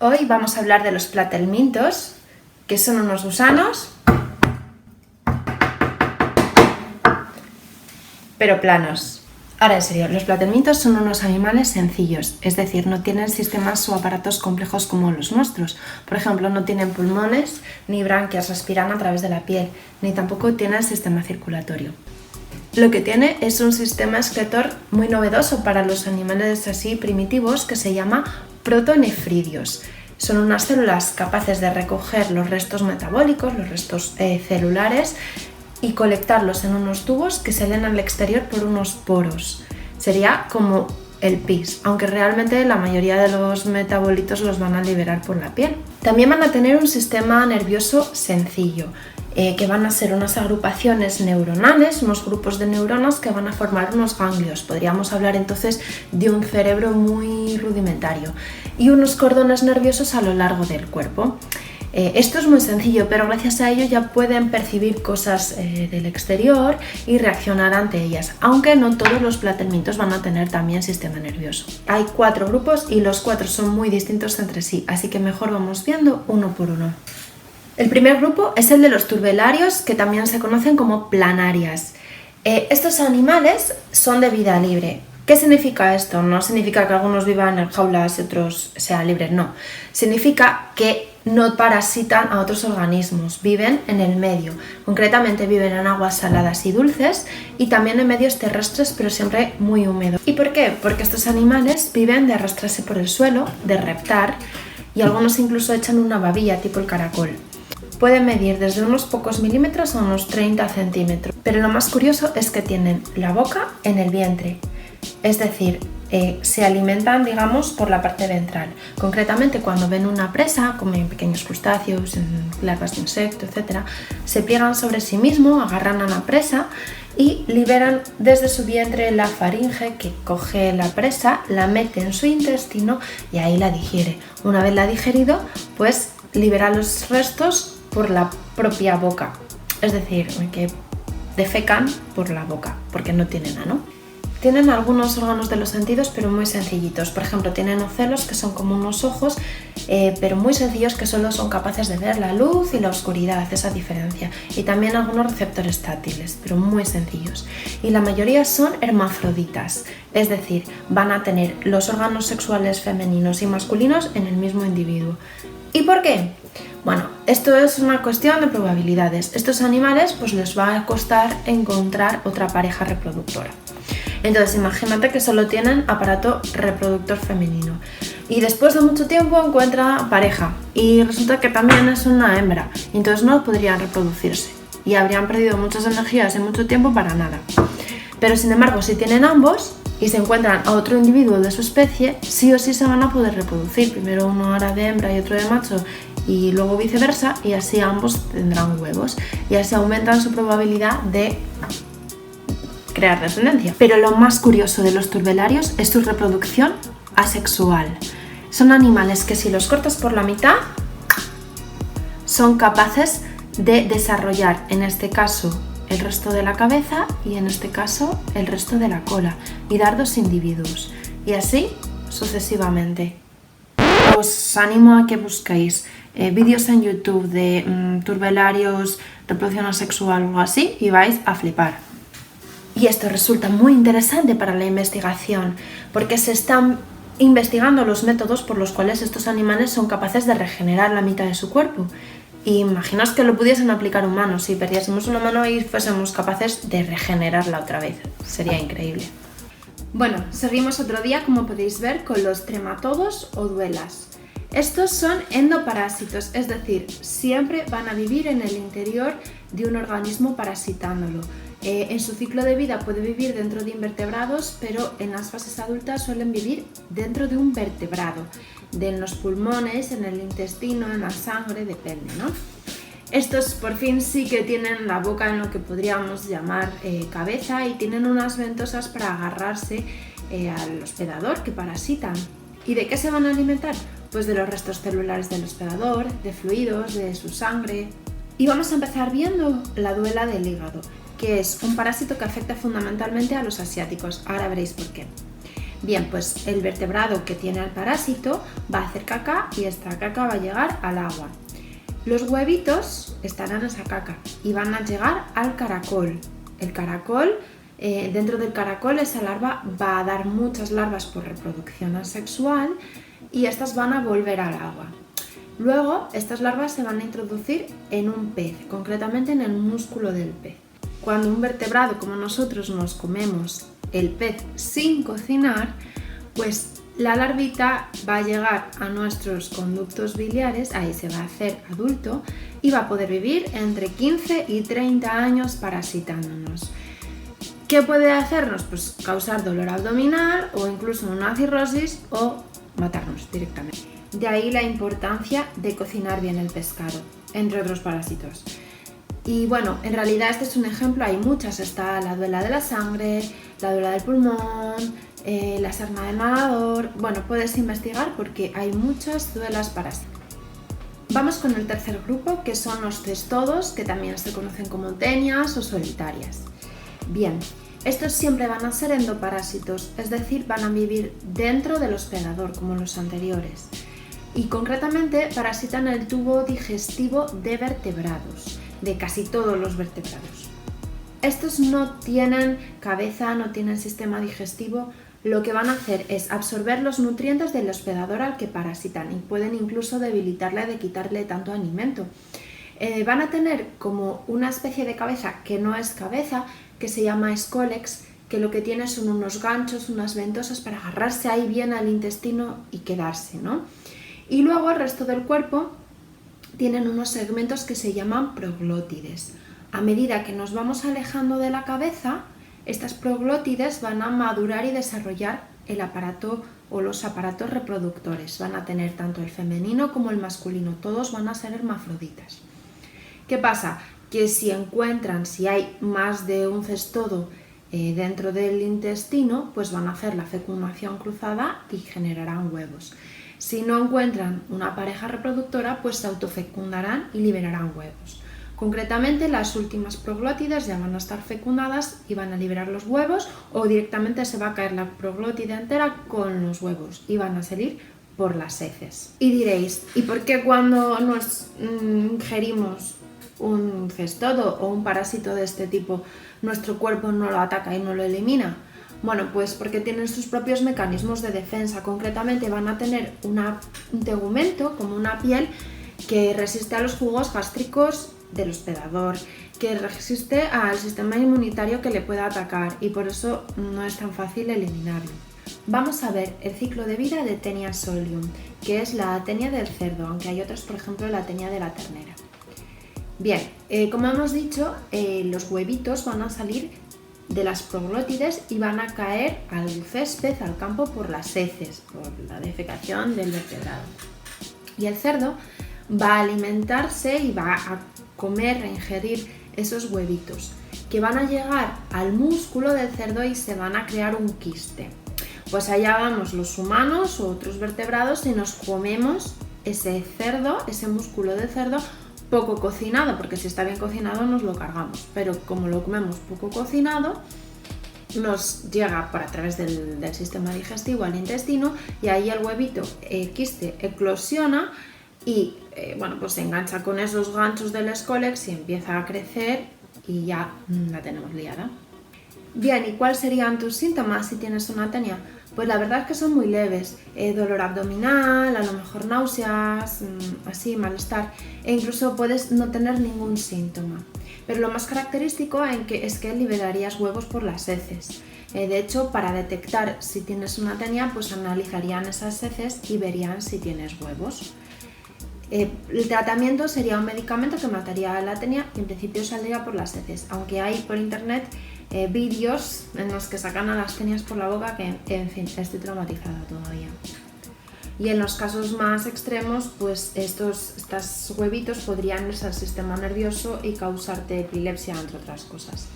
Hoy vamos a hablar de los platelmintos, que son unos gusanos, pero planos. Ahora en serio, los platelmintos son unos animales sencillos, es decir, no tienen sistemas o aparatos complejos como los nuestros. Por ejemplo, no tienen pulmones ni branquias, respiran a través de la piel, ni tampoco tienen sistema circulatorio. Lo que tiene es un sistema excretor muy novedoso para los animales así primitivos que se llama protonefridios. Son unas células capaces de recoger los restos metabólicos, los restos celulares y colectarlos en unos tubos que salen al exterior por unos poros. Sería como el pis, aunque realmente la mayoría de los metabolitos los van a liberar por la piel. También van a tener un sistema nervioso sencillo, que van a ser unas agrupaciones neuronales, unos grupos de neuronas que van a formar unos ganglios. Podríamos hablar entonces de un cerebro muy rudimentario y unos cordones nerviosos a lo largo del cuerpo. Esto es muy sencillo, pero gracias a ello ya pueden percibir cosas del exterior y reaccionar ante ellas, aunque no todos los platelmintos van a tener también sistema nervioso. Hay 4 grupos y los 4 son muy distintos entre sí, así que mejor vamos viendo uno por uno. El primer grupo es el de los turbelarios, que también se conocen como planarias. Estos animales son de vida libre. ¿Qué significa esto? No significa que algunos vivan en jaulas y otros sean libres, no. Significa que no parasitan a otros organismos, viven en el medio. Concretamente viven en aguas saladas y dulces y también en medios terrestres, pero siempre muy húmedos. ¿Y por qué? Porque estos animales viven de arrastrarse por el suelo, de reptar, y algunos incluso echan una babilla tipo el caracol. Pueden medir desde unos pocos milímetros a unos 30 centímetros, pero lo más curioso es que tienen la boca en el vientre, es decir, se alimentan, digamos, por la parte ventral. Concretamente, cuando ven una presa, como en pequeños crustáceos, en larvas de insecto, etc., se pliegan sobre sí mismos, agarran a la presa y liberan desde su vientre la faringe que coge la presa, la mete en su intestino y ahí la digiere. Una vez la ha digerido, pues libera los restos por la propia boca, es decir, que defecan por la boca, porque no tienen ano. Tienen algunos órganos de los sentidos, pero muy sencillitos. Por ejemplo, tienen ocelos, que son como unos ojos, pero muy sencillos, que solo son capaces de ver la luz y la oscuridad, esa diferencia. Y también algunos receptores táctiles, pero muy sencillos. Y la mayoría son hermafroditas, es decir, van a tener los órganos sexuales femeninos y masculinos en el mismo individuo. ¿Y por qué? Bueno, esto es una cuestión de probabilidades. Estos animales pues les va a costar encontrar otra pareja reproductora. Entonces imagínate que solo tienen aparato reproductor femenino y después de mucho tiempo encuentra pareja y resulta que también es una hembra y entonces no podrían reproducirse y habrían perdido muchas energías y mucho tiempo para nada. Pero sin embargo, si tienen ambos y se encuentran a otro individuo de su especie, sí o sí se van a poder reproducir. Primero uno hará de hembra y otro de macho y luego viceversa, y así ambos tendrán huevos y así aumentan su probabilidad de crear descendencia. Pero lo más curioso de los turbelarios es su reproducción asexual. Son animales que si los cortas por la mitad son capaces de desarrollar, en este caso, el resto de la cabeza y en este caso el resto de la cola y dar 2 individuos y así sucesivamente. Os animo a que busquéis vídeos en YouTube de turbelarios, reproducción asexual o algo así y vais a flipar. Y esto resulta muy interesante para la investigación porque se están investigando los métodos por los cuales estos animales son capaces de regenerar la mitad de su cuerpo. Y imaginaos que lo pudiesen aplicar humanos, si perdiésemos una mano y fuésemos capaces de regenerarla otra vez. Sería increíble. Bueno, seguimos otro día, como podéis ver, con los trematodos o duelas. Estos son endoparásitos, es decir, siempre van a vivir en el interior de un organismo parasitándolo. En su ciclo de vida puede vivir dentro de invertebrados, pero en las fases adultas suelen vivir dentro de un vertebrado, en los pulmones, en el intestino, en la sangre, depende, ¿no? Estos por fin sí que tienen la boca en lo que podríamos llamar cabeza y tienen unas ventosas para agarrarse al hospedador que parasitan. ¿Y de qué se van a alimentar? Pues de los restos celulares del hospedador, de fluidos, de su sangre. Y vamos a empezar viendo la duela del hígado, que es un parásito que afecta fundamentalmente a los asiáticos. Ahora veréis por qué. Bien, pues el vertebrado que tiene al parásito va a hacer caca y esta caca va a llegar al agua. Los huevitos estarán en esa caca y van a llegar al caracol. El caracol, dentro del caracol esa larva va a dar muchas larvas por reproducción asexual y estas van a volver al agua. Luego estas larvas se van a introducir en un pez, concretamente en el músculo del pez. Cuando un vertebrado como nosotros nos comemos el pez sin cocinar, pues la larvita va a llegar a nuestros conductos biliares, ahí se va a hacer adulto y va a poder vivir entre 15 y 30 años parasitándonos. ¿Qué puede hacernos? Pues causar dolor abdominal o incluso una cirrosis o matarnos directamente. De ahí la importancia de cocinar bien el pescado, entre otros parásitos. Y bueno, en realidad este es un ejemplo, hay muchas, está la duela de la sangre, la duela del pulmón, la sarna del nadador. Bueno, puedes investigar porque hay muchas duelas parásitas. Vamos con el tercer grupo, que son los cestodos, que también se conocen como tenias o solitarias. Bien, estos siempre van a ser endoparásitos, es decir, van a vivir dentro del hospedador, como los anteriores. Y concretamente parasitan el tubo digestivo de vertebrados, de casi todos los vertebrados. Estos no tienen cabeza, no tienen sistema digestivo. Lo que van a hacer es absorber los nutrientes del hospedador al que parasitan y pueden incluso debilitarle de quitarle tanto alimento. Van a tener como una especie de cabeza que no es cabeza, que se llama escólex, que lo que tiene son unos ganchos, unas ventosas para agarrarse ahí bien al intestino y quedarse, ¿no? Y luego el resto del cuerpo tienen unos segmentos que se llaman proglótides. A medida que nos vamos alejando de la cabeza, estas proglótides van a madurar y desarrollar el aparato o los aparatos reproductores. Van a tener tanto el femenino como el masculino, todos van a ser hermafroditas. ¿Qué pasa? Que si hay más de un cestodo dentro del intestino, pues van a hacer la fecundación cruzada y generarán huevos. Si no encuentran una pareja reproductora, pues se autofecundarán y liberarán huevos. Concretamente, las últimas proglótides ya van a estar fecundadas y van a liberar los huevos, o directamente se va a caer la proglótide entera con los huevos y van a salir por las heces. Y diréis, ¿y por qué cuando nos ingerimos un cestodo o un parásito de este tipo, nuestro cuerpo no lo ataca y no lo elimina? Bueno, pues porque tienen sus propios mecanismos de defensa. Concretamente van a tener un tegumento, como una piel, que resiste a los jugos gástricos del hospedador, que resiste al sistema inmunitario que le pueda atacar y por eso no es tan fácil eliminarlo. Vamos a ver el ciclo de vida de Taenia solium, que es la tenia del cerdo, aunque hay otras, por ejemplo, la tenia de la ternera. Bien, como hemos dicho, los huevitos van a salir de las proglótides y van a caer al césped, al campo, por las heces, por la defecación del vertebrado. Y el cerdo va a alimentarse y va a comer, a ingerir esos huevitos, que van a llegar al músculo del cerdo y se van a crear un quiste. Pues allá vamos los humanos o otros vertebrados y nos comemos ese cerdo, ese músculo del cerdo, poco cocinado, porque si está bien cocinado nos lo cargamos, pero como lo comemos poco cocinado, nos llega por a través del sistema digestivo al intestino y ahí el huevito, el quiste, eclosiona y pues se engancha con esos ganchos del escólex y empieza a crecer y ya la tenemos liada. Bien, ¿y cuáles serían tus síntomas si tienes una tenia? Pues la verdad es que son muy leves, dolor abdominal, a lo mejor náuseas, así, malestar, e incluso puedes no tener ningún síntoma. Pero lo más característico es que liberarías huevos por las heces. De hecho, para detectar si tienes una tenia, pues analizarían esas heces y verían si tienes huevos. El tratamiento sería un medicamento que mataría la tenia y en principio saldría por las heces, aunque hay por internet vídeos en los que sacan a las tenias por la boca que, en fin, estoy traumatizada todavía. Y en los casos más extremos, pues estos huevitos podrían irse al sistema nervioso y causarte epilepsia, entre otras cosas.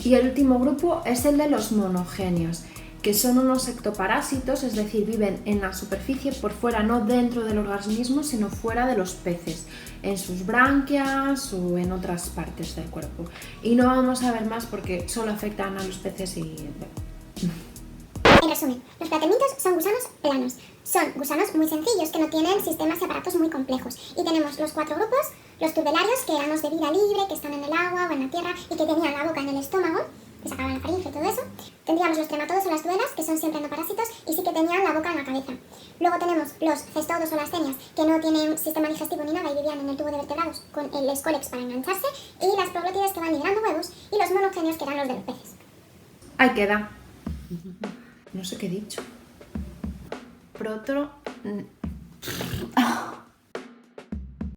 Y el último grupo es el de los monogenios, que son unos ectoparásitos, es decir, viven en la superficie por fuera, no dentro del organismo, sino fuera de los peces, en sus branquias o en otras partes del cuerpo. Y no vamos a ver más porque solo afectan a los peces y... En resumen, los Los platermintos son gusanos planos. Son gusanos muy sencillos que no tienen sistemas y aparatos muy complejos. Y tenemos los 4 grupos, los turbelarios, que eran los de vida libre, que están en el agua o en la tierra y que tenían la boca en el estómago, que sacaban la faringe y todo eso. Tendríamos los trematodos o las duelas, que son siempre endoparásitos y sí que tenían la boca en la cabeza. Luego tenemos los cestodos o las tenias, que no tienen sistema digestivo ni nada y vivían en el tubo de vertebrados con el escólex para engancharse, y las proglótides que van liberando huevos, y los monogenios, que eran los de los peces. Ahí queda. No sé qué he dicho. Protro...